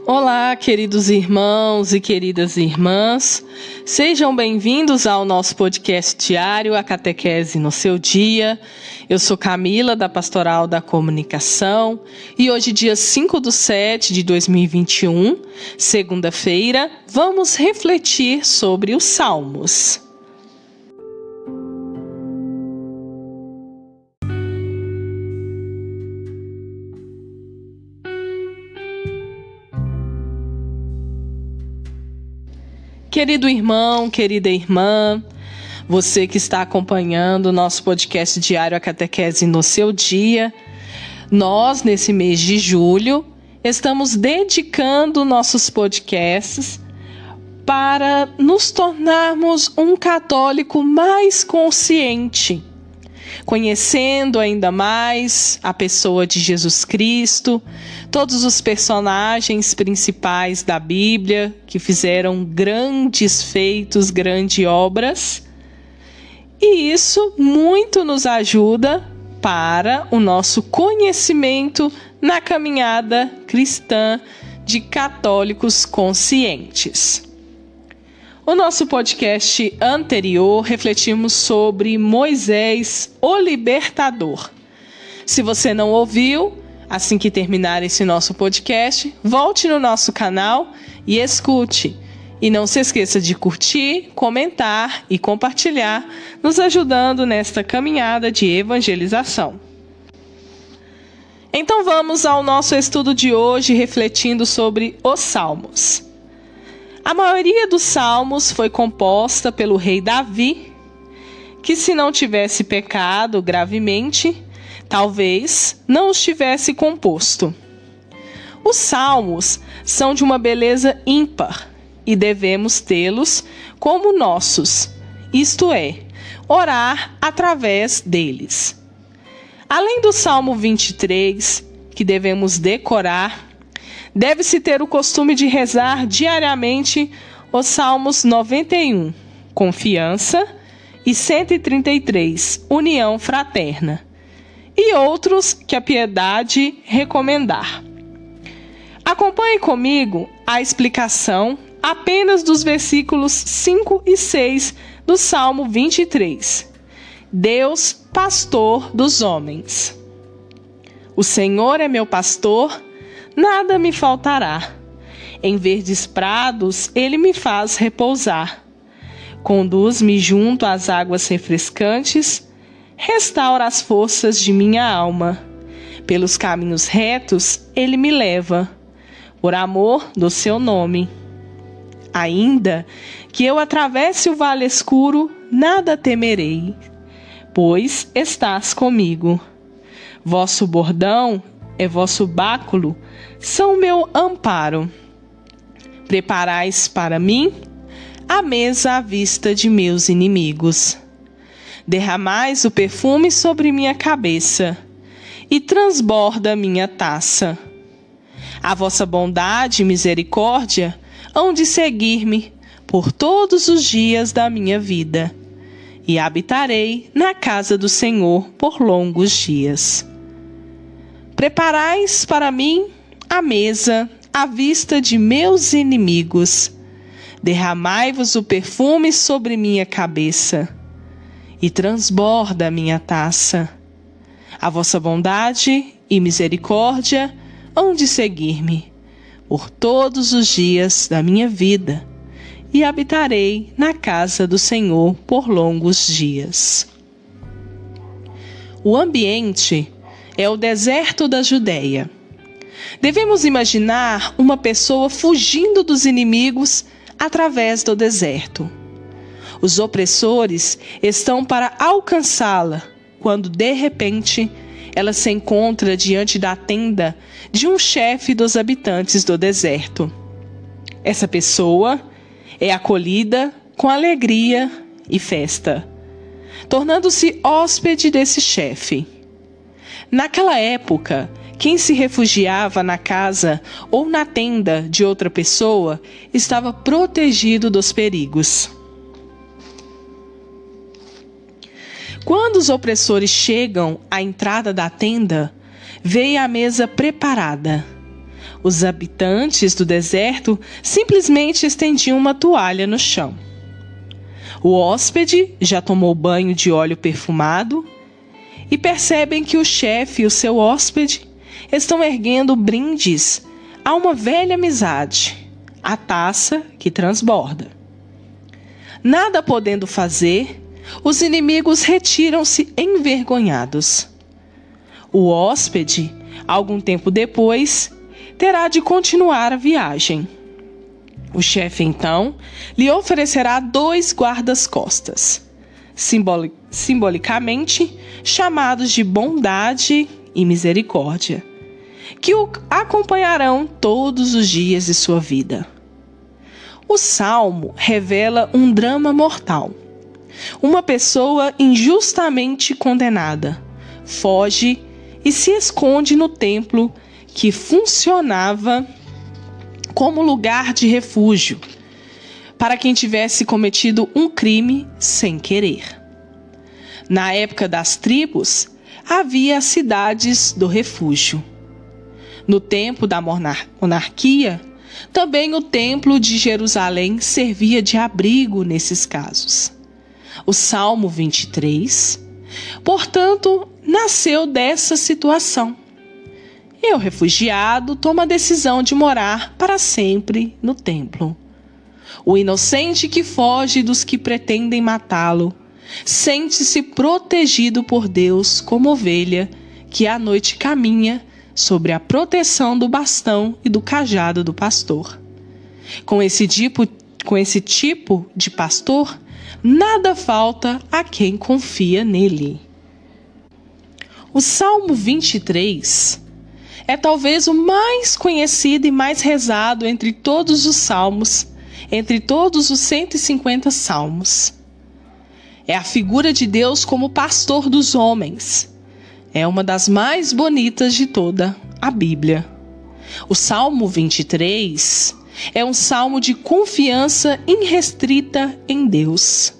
Olá, queridos irmãos e queridas irmãs, sejam bem-vindos ao nosso podcast diário, a Catequese no Seu Dia. Eu sou Camila, da Pastoral da Comunicação, e hoje, dia 5/7/2021, segunda-feira, vamos refletir sobre os Salmos. Querido irmão, querida irmã, você que está acompanhando o nosso podcast diário, a Catequese no Seu Dia, nós, nesse mês de julho, estamos dedicando nossos podcasts para nos tornarmos um católico mais consciente, conhecendo ainda mais a pessoa de Jesus Cristo, todos os personagens principais da Bíblia que fizeram grandes feitos, grandes obras. E isso muito nos ajuda para o nosso conhecimento na caminhada cristã de católicos conscientes. No nosso podcast anterior, refletimos sobre Moisés, o Libertador. Se você não ouviu, assim que terminar esse nosso podcast, volte no nosso canal e escute. E não se esqueça de curtir, comentar e compartilhar, nos ajudando nesta caminhada de evangelização. Então vamos ao nosso estudo de hoje, refletindo sobre os Salmos. A maioria dos salmos foi composta pelo rei Davi, que se não tivesse pecado gravemente, talvez não os tivesse composto. Os salmos são de uma beleza ímpar e devemos tê-los como nossos, isto é, orar através deles. Além do Salmo 23, que devemos decorar, deve-se ter o costume de rezar diariamente os Salmos 91, Confiança, e 133, União Fraterna, e outros que a piedade recomendar. Acompanhe comigo a explicação apenas dos versículos 5 e 6 do Salmo 23. Deus, pastor dos homens. O Senhor é meu pastor, nada me faltará. Em verdes prados ele me faz repousar. Conduz-me junto às águas refrescantes, restaura as forças de minha alma. Pelos caminhos retos ele me leva, por amor do seu nome. Ainda que eu atravesse o vale escuro, nada temerei, pois estás comigo. Vosso bordão e vosso báculo são meu amparo. Preparais para mim a mesa à vista de meus inimigos. Derramais o perfume sobre minha cabeça e transborda minha taça. A vossa bondade e misericórdia hão de seguir-me por todos os dias da minha vida, e habitarei na casa do Senhor por longos dias. Preparais para mim a mesa à vista de meus inimigos. Derramai-vos o perfume sobre minha cabeça e transborda a minha taça. A vossa bondade e misericórdia hão de seguir-me por todos os dias da minha vida, e habitarei na casa do Senhor por longos dias. O ambiente é o deserto da Judéia. Devemos imaginar uma pessoa fugindo dos inimigos através do deserto. Os opressores estão para alcançá-la quando, de repente, ela se encontra diante da tenda de um chefe dos habitantes do deserto. Essa pessoa é acolhida com alegria e festa, tornando-se hóspede desse chefe. Naquela época, quem se refugiava na casa ou na tenda de outra pessoa estava protegido dos perigos. Quando os opressores chegam à entrada da tenda, veem a mesa preparada. Os habitantes do deserto simplesmente estendiam uma toalha no chão. O hóspede já tomou banho de óleo perfumado e percebem que o chefe e o seu hóspede estão erguendo brindes a uma velha amizade, a taça que transborda. Nada podendo fazer, os inimigos retiram-se envergonhados. O hóspede, algum tempo depois, terá de continuar a viagem. O chefe, então, lhe oferecerá 2 guardas-costas, simbolicamente chamados de bondade e misericórdia, que o acompanharão todos os dias de sua vida. O Salmo revela um drama mortal. Uma pessoa injustamente condenada foge e se esconde no templo que funcionava como lugar de refúgio para quem tivesse cometido um crime sem querer. Na época das tribos, havia as cidades do refúgio. No tempo da monarquia, também o templo de Jerusalém servia de abrigo nesses casos. O Salmo 23, portanto, nasceu dessa situação. E o refugiado toma a decisão de morar para sempre no templo. O inocente que foge dos que pretendem matá-lo sente-se protegido por Deus como ovelha que à noite caminha sobre a proteção do bastão e do cajado do pastor. Com esse tipo de pastor, nada falta a quem confia nele. O Salmo 23 é talvez o mais conhecido e mais rezado entre todos os salmos, entre todos os 150 salmos. É a figura de Deus como pastor dos homens. É uma das mais bonitas de toda a Bíblia. O Salmo 23 é um salmo de confiança irrestrita em Deus.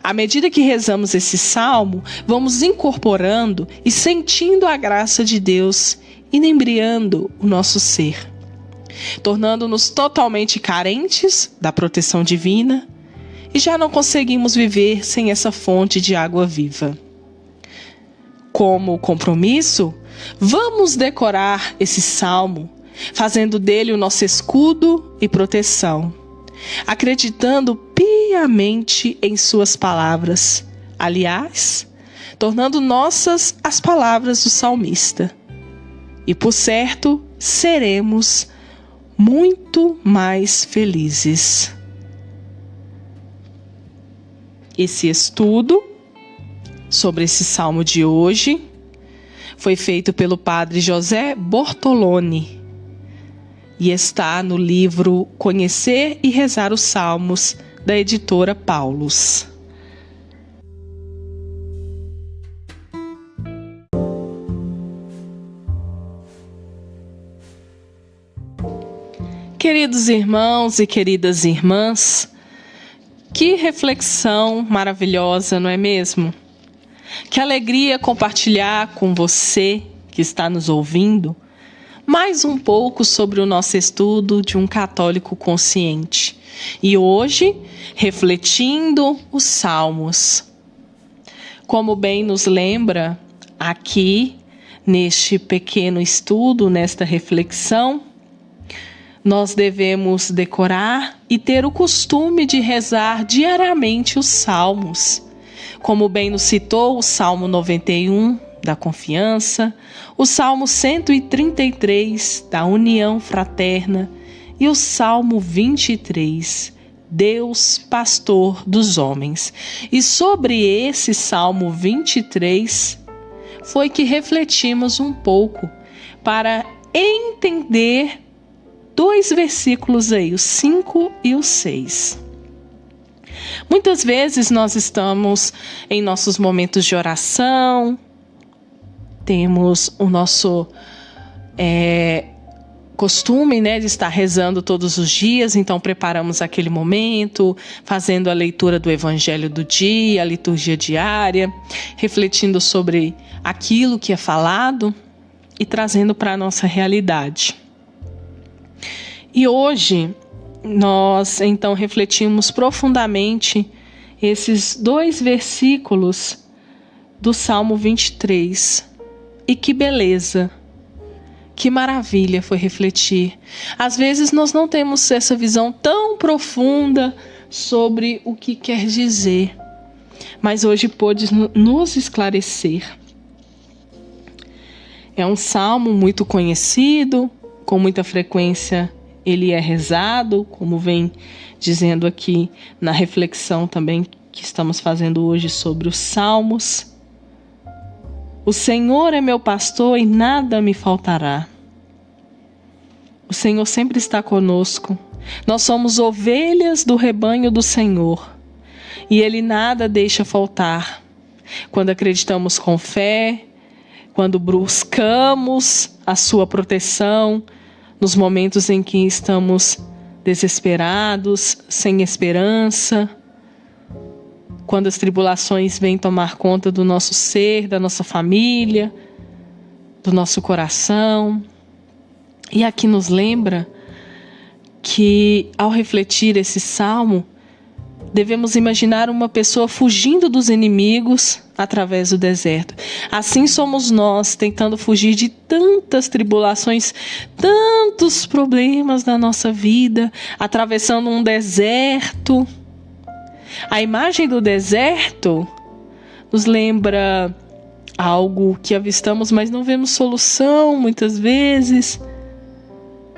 À medida que rezamos esse salmo, vamos incorporando e sentindo a graça de Deus, inebriando o nosso ser, tornando-nos totalmente carentes da proteção divina e já não conseguimos viver sem essa fonte de água viva. Como compromisso, vamos decorar esse salmo, fazendo dele o nosso escudo e proteção, acreditando piamente em suas palavras. Aliás, tornando nossas as palavras do salmista. E por certo, seremos muito mais felizes. Esse estudo sobre esse salmo de hoje foi feito pelo padre José Bortoloni e está no livro Conhecer e Rezar os Salmos, da editora Paulus. Queridos irmãos e queridas irmãs, que reflexão maravilhosa, não é mesmo? Que alegria compartilhar com você que está nos ouvindo mais um pouco sobre o nosso estudo de um católico consciente. E hoje, refletindo os Salmos. Como bem nos lembra aqui, neste pequeno estudo, nesta reflexão, nós devemos decorar e ter o costume de rezar diariamente os Salmos. Como bem nos citou o Salmo 91, da confiança, o Salmo 133, da união fraterna, e o Salmo 23, Deus, pastor dos homens. E sobre esse Salmo 23, foi que refletimos um pouco para entender 2 versículos aí, o 5 e o 6. Muitas vezes nós estamos em nossos momentos de oração, temos o nosso costume, de estar rezando todos os dias, então preparamos aquele momento, fazendo a leitura do Evangelho do dia, a liturgia diária, refletindo sobre aquilo que é falado e trazendo para a nossa realidade. E hoje nós então refletimos profundamente esses 2 versículos do Salmo 23. E que beleza, que maravilha foi refletir. Às vezes nós não temos essa visão tão profunda sobre o que quer dizer, mas hoje pôde nos esclarecer. É um salmo muito conhecido, com muita frequência ele é rezado, como vem dizendo aqui na reflexão também que estamos fazendo hoje sobre os salmos. O Senhor é meu pastor e nada me faltará. O Senhor sempre está conosco. Nós somos ovelhas do rebanho do Senhor e Ele nada deixa faltar. Quando acreditamos com fé, quando buscamos a sua proteção, nos momentos em que estamos desesperados, sem esperança, quando as tribulações vêm tomar conta do nosso ser, da nossa família, do nosso coração. E aqui nos lembra que, ao refletir esse salmo, devemos imaginar uma pessoa fugindo dos inimigos através do deserto. Assim somos nós, tentando fugir de tantas tribulações, tantos problemas da nossa vida, atravessando um deserto. A imagem do deserto nos lembra algo que avistamos, mas não vemos solução muitas vezes.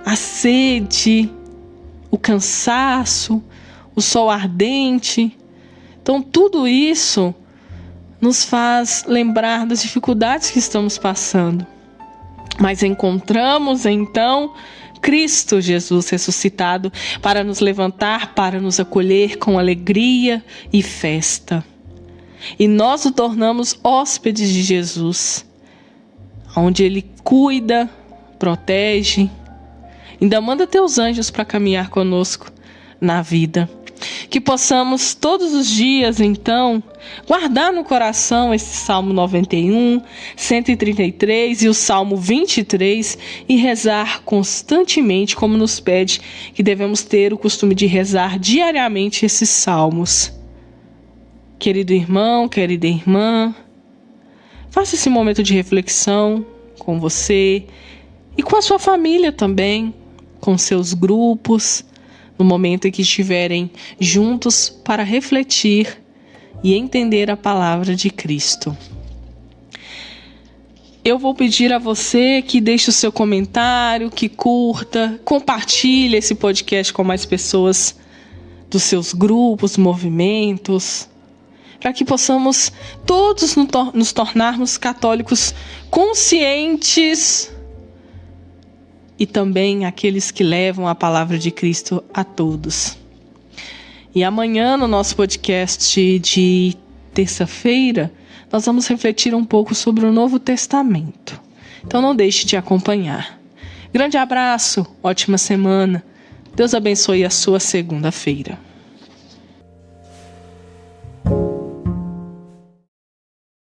A sede, o cansaço, o sol ardente. Então tudo isso nos faz lembrar das dificuldades que estamos passando. Mas encontramos então Cristo Jesus ressuscitado para nos levantar, para nos acolher com alegria e festa. E nós o tornamos hóspedes de Jesus, onde Ele cuida, protege, ainda manda teus anjos para caminhar conosco na vida. Que possamos todos os dias, então, guardar no coração esse Salmo 91, 133 e o Salmo 23 e rezar constantemente, como nos pede que devemos ter o costume de rezar diariamente esses salmos. Querido irmão, querida irmã, faça esse momento de reflexão com você e com a sua família também, com seus grupos, no momento em que estiverem juntos para refletir e entender a palavra de Cristo. Eu vou pedir a você que deixe o seu comentário, que curta, compartilhe esse podcast com mais pessoas dos seus grupos, movimentos, para que possamos todos nos tornarmos católicos conscientes e também aqueles que levam a palavra de Cristo a todos. E amanhã, no nosso podcast de terça-feira, nós vamos refletir um pouco sobre o Novo Testamento. Então não deixe de acompanhar. Grande abraço, ótima semana. Deus abençoe a sua segunda-feira.